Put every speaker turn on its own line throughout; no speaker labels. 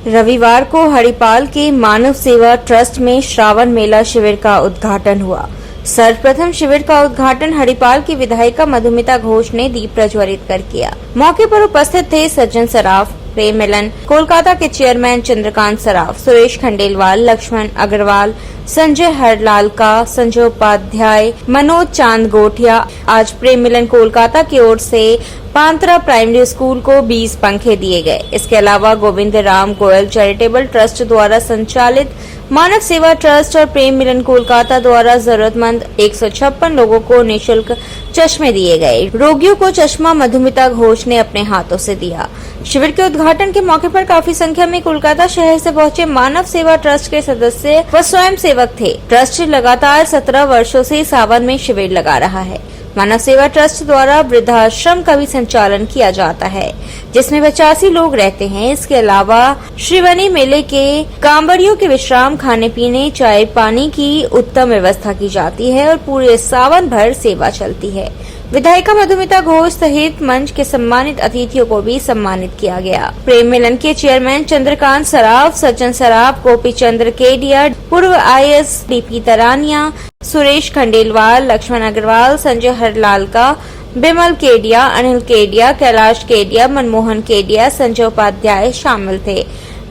रविवार को हरिपाल के मानव सेवा ट्रस्ट में श्रावण मेला शिविर का उद्घाटन हुआ। सर्वप्रथम शिविर का उद्घाटन हरिपाल की विधायिका मधुमिता घोष ने दीप प्रज्वलित कर किया। मौके पर उपस्थित थे सज्जन सराफ, प्रेम मिलन, कोलकाता के चेयरमैन चंद्रकांत सराफ, सुरेश खंडेलवाल, लक्ष्मण अग्रवाल, संजय हरलालका, संजय उपाध्याय, मनोज चांद गोठिया। आज प्रेम मिलन कोलकाता की ओर से पांत्रा प्राइमरी स्कूल को 20 पंखे दिए गए। इसके अलावा गोविंद राम गोयल चैरिटेबल ट्रस्ट द्वारा संचालित मानव सेवा ट्रस्ट और प्रेम मिलन कोलकाता द्वारा जरूरतमंद 156 लोगों को निःशुल्क चश्मे दिए गए। रोगियों को चश्मा मधुमिता घोष ने अपने हाथों से दिया। शिविर के उद्घाटन के मौके पर काफी संख्या में कोलकाता शहर से पहुंचे मानव सेवा ट्रस्ट के सदस्य व स्वयं सेवक थे। ट्रस्ट लगातार 17 वर्षों से सावन में शिविर लगा रहा है। मानव सेवा ट्रस्ट द्वारा वृद्धाश्रम का भी संचालन किया जाता है, जिसमें 85 लोग रहते हैं। इसके अलावा श्रीवनी मेले के कांवड़ियों के विश्राम, खाने पीने, चाय पानी की उत्तम व्यवस्था की जाती है और पूरे सावन भर सेवा चलती है। विधायिका मधुमिता घोष सहित मंच के सम्मानित अतिथियों को भी सम्मानित किया गया। प्रेम मिलन के चेयरमैन चंद्रकांत सराफ, सज्जन सराफ, गोपी चंद्र केडिया, पूर्व IAS DP तरानिया, सुरेश खंडेलवाल, लक्ष्मण अग्रवाल, संजय हरलालका, बिमल केडिया, अनिल केडिया, कैलाश केडिया, मनमोहन केडिया, संजय उपाध्याय शामिल थे।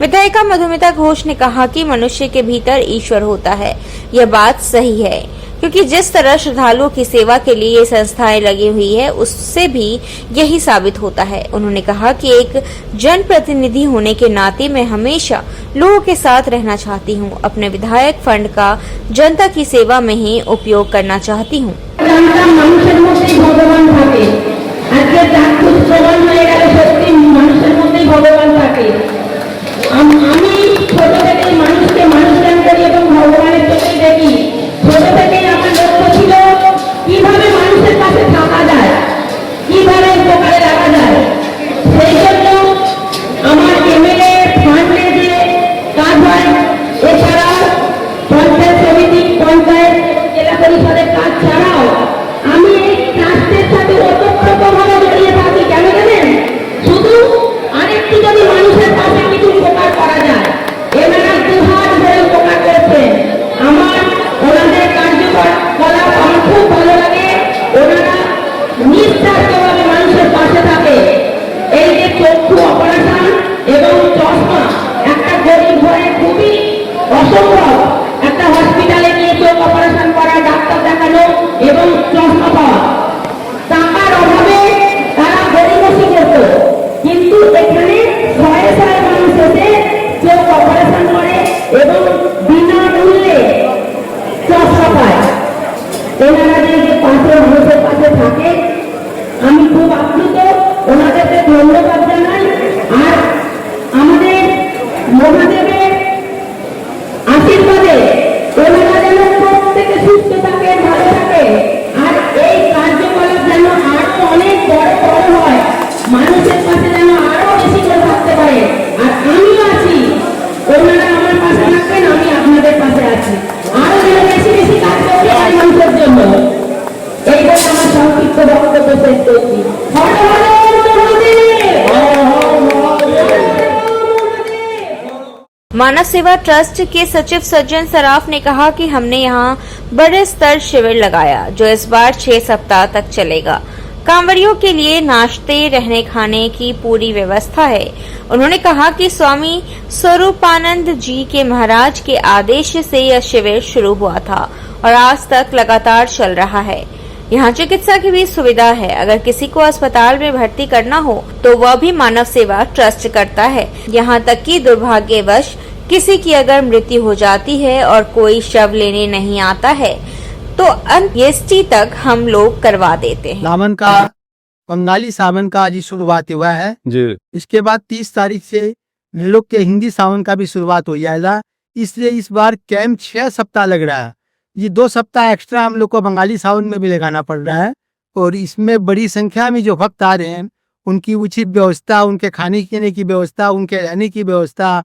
विधायिका मधुमिता घोष ने कहा कि मनुष्य के भीतर ईश्वर होता है। यह बात सही है, क्योंकि जिस तरह श्रद्धालुओं की सेवा के लिए ये संस्थाएं लगी हुई है, उससे भी यही साबित होता है। उन्होंने कहा कि एक जनप्रतिनिधि होने के नाते मैं हमेशा लोगों के साथ रहना चाहती हूँ। अपने विधायक फंड का जनता की सेवा में ही उपयोग करना चाहती हूँ।
আমি খুব আপ্লুত, ওনাদেরকে ধন্যবাদ জানাই। আর আমাদের মহাদেবের আশীর্বাদে ওনারা যেন প্রত্যেকে সুস্থ থাকে, ভালো থাকে, আর এই কার্যকলাপ যেন আরো অনেক বড় বড় হয়, মানুষের পাশে যেন আরো বেশি করে থাকতে পারে। আর আমিও আছি, ওনারা আমার পাশে থাকবেন, আমি আপনাদের পাশে আছি। আরো যেন বেশি বেশি কাজ করতে পারি মানুষের জন্য। এইটাই আমার সংক্ষিপ্ত বক্তব্য শেষ করছি।
मानव सेवा ट्रस्ट के सचिव सज्जन सराफ ने कहा कि हमने यहां बड़े स्तर शिविर लगाया, जो इस बार 6 सप्ताह तक चलेगा। कांवड़ियों के लिए नाश्ते, रहने खाने की पूरी व्यवस्था है। उन्होंने कहा कि स्वामी स्वरूपानंद जी के महाराज के आदेश से यह शिविर शुरू हुआ था और आज तक लगातार चल रहा है। यहाँ चिकित्सा की भी सुविधा है। अगर किसी को अस्पताल में भर्ती करना हो तो वह भी मानव सेवा ट्रस्ट करता है। यहाँ तक कि दुर्भाग्यवश किसी की अगर मृत्यु हो जाती है और कोई शव लेने नहीं आता है तो अंत्येष्टि तक हम लोग करवा देते हैं।
सावन का बंगाली सावन का आज शुरुआत हुआ है जी। इसके बाद 30 तारीख से लोग के हिंदी सावन का भी शुरुआत हो जाएगा। इसलिए इस बार कैंप 6 सप्ताह लग रहा है। ये 2 सप्ताह एक्स्ट्रा हम लोग को बंगाली सावन में भी लगाना पड़ रहा है और इसमें बड़ी संख्या में जो भक्त आ रहे हैं उनकी उचित व्यवस्था, उनके खाने पीने की व्यवस्था, उनके रहने की व्यवस्था,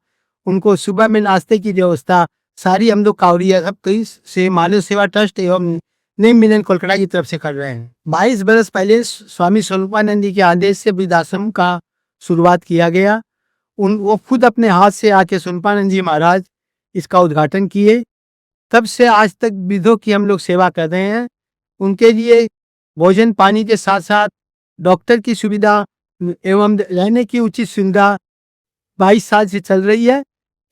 उनको सुबह में नाश्ते की व्यवस्था सारी हम लोग कावड़िया सब कई से मानव सेवा ट्रस्ट एवं प्रेम मिलन कोलकाता की तरफ से कर रहे हैं। 22 बरस पहले स्वामी स्वरूपानंद जी के आदेश से वृद्धाश्रम का शुरुआत किया गया वो खुद अपने हाथ से आके सुनपानंद जी महाराज इसका उद्घाटन किए। तब से आज तक विधों की हम लोग सेवा कर रहे हैं। उनके लिए भोजन पानी के साथ साथ डॉक्टर की सुविधा एवं रहने की उचित सुविधा 22 साल से चल रही है।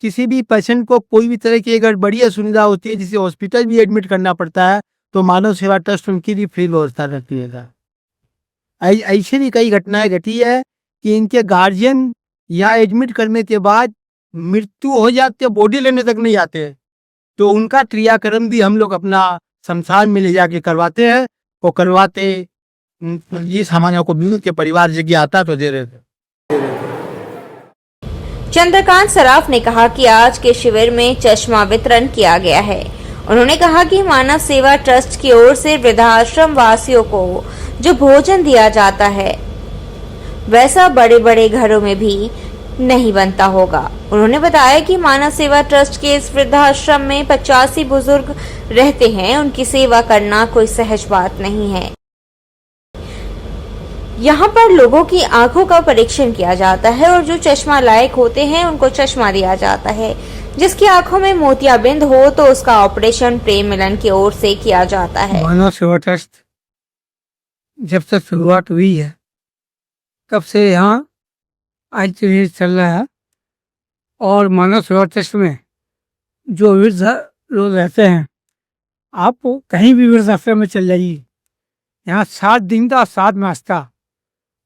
किसी भी पेशेंट को कोई भी तरह की अगर बड़ी सुविधा होती है, जिसे हॉस्पिटल भी एडमिट करना पड़ता है, तो मानव सेवा ट्रस्ट उनकी भी फ्री व्यवस्था रखती है। ऐसी भी कई घटनाएं घटी है कि इनके गार्जियन या एडमिट करने के बाद मृत्यु हो जाती है, बॉडी लेने तक नहीं आते, तो उनका क्रियाक्रम भी हम लोग अपना शमशान में ले जाके करवाते हैं। वो करवाते जिस हमारे को भी के परिवार जगह आता तो दे रहे थे।
चंद्रकांत सराफ ने कहा कि आज के शिविर में चश्मा वितरण किया गया है। उन्होंने कहा कि मानव सेवा ट्रस्ट की ओर से वृद्धाश्रम वासियों को जो भोजन दिया जाता है वैसा बड़े बड़े घरों में भी नहीं बनता होगा। उन्होंने बताया कि मानव सेवा ट्रस्ट के इस वृद्धाश्रम में 85 बुजुर्ग रहते हैं। उनकी सेवा करना कोई सहज बात नहीं है। यहाँ पर लोगों की आंखों का परीक्षण किया जाता है और जो चश्मा लायक होते हैं उनको चश्मा दिया जाता है। जिसकी आंखों में मोतियाबिंद हो तो उसका ऑपरेशन प्रेम मिलन की ओर से किया जाता है।
मानव सेवा ट्रस्ट जब से शुरुआत हुई है तब से यहाँ आज चल रहा है। और मानव सेवा ट्रस्ट में जो वृद्ध लोग रहते हैं, आप कहीं भी वृद्धाश्रम में चल जाइए, यहाँ 7 दिन का 7 नाश्ता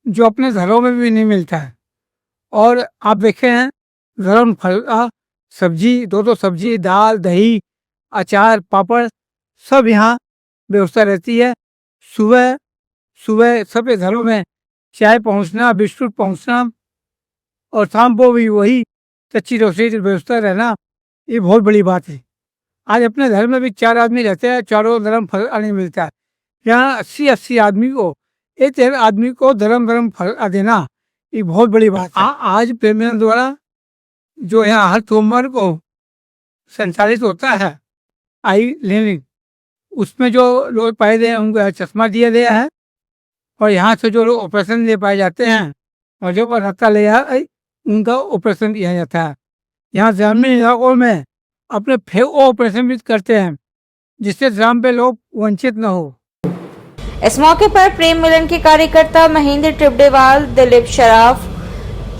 जो अपने घरों में भी नहीं मिलता है। और आप देखे हैं गरम फल सब्जी, 2 सब्जी, दाल, दही, अचार, पापड़ सब यहाँ व्यवस्था रहती है। सुबह सबके घरों में चाय पहुँचना, बिस्कुट पहुँचना और शाम को भी वही कच्ची रसोई की व्यवस्था रहना, ये बहुत बड़ी बात है। आज अपने घर में भी 4 आदमी रहते हैं, चारों गरम फल नहीं मिलता है। यहाँ 80 आदमी को, 1 आदमी को गरम फल देना, ये बहुत बड़ी बात है। आज प्रेमियों द्वारा जो यहाँ हर सोमवार को संचालित होता है आई क्लिनिक, उसमें जो लोग पाए गए हैं उनको चश्मा दिया गया है। और यहाँ से जो लोग ऑपरेशन ले पाए जाते हैं और जो पर हफ्ता ले आए उनका ऑपरेशन किया जाता है। यहाँ ग्रामीण इलाकों में अपने फेक ऑपरेशन भी करते हैं, जिससे ग्राम पे लोग वंचित न हो।
इस मौके पर प्रेम मिलन के कार्यकर्ता महेंद्र टिबडेवाल, दिलीप शराफ,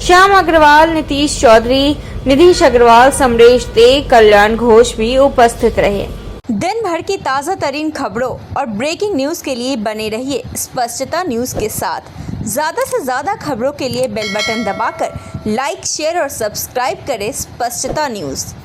श्याम अग्रवाल, नीतीश चौधरी, निधीश अग्रवाल, समरेश दे, कल्याण घोष भी उपस्थित रहे। दिन भर की ताज़ा तरीन खबरों और ब्रेकिंग न्यूज के लिए बने रहिए स्पष्टता न्यूज के साथ। ज्यादा से ज्यादा खबरों के लिए बेल बटन दबाकर लाइक, शेयर और सब्सक्राइब करें स्पष्टता न्यूज।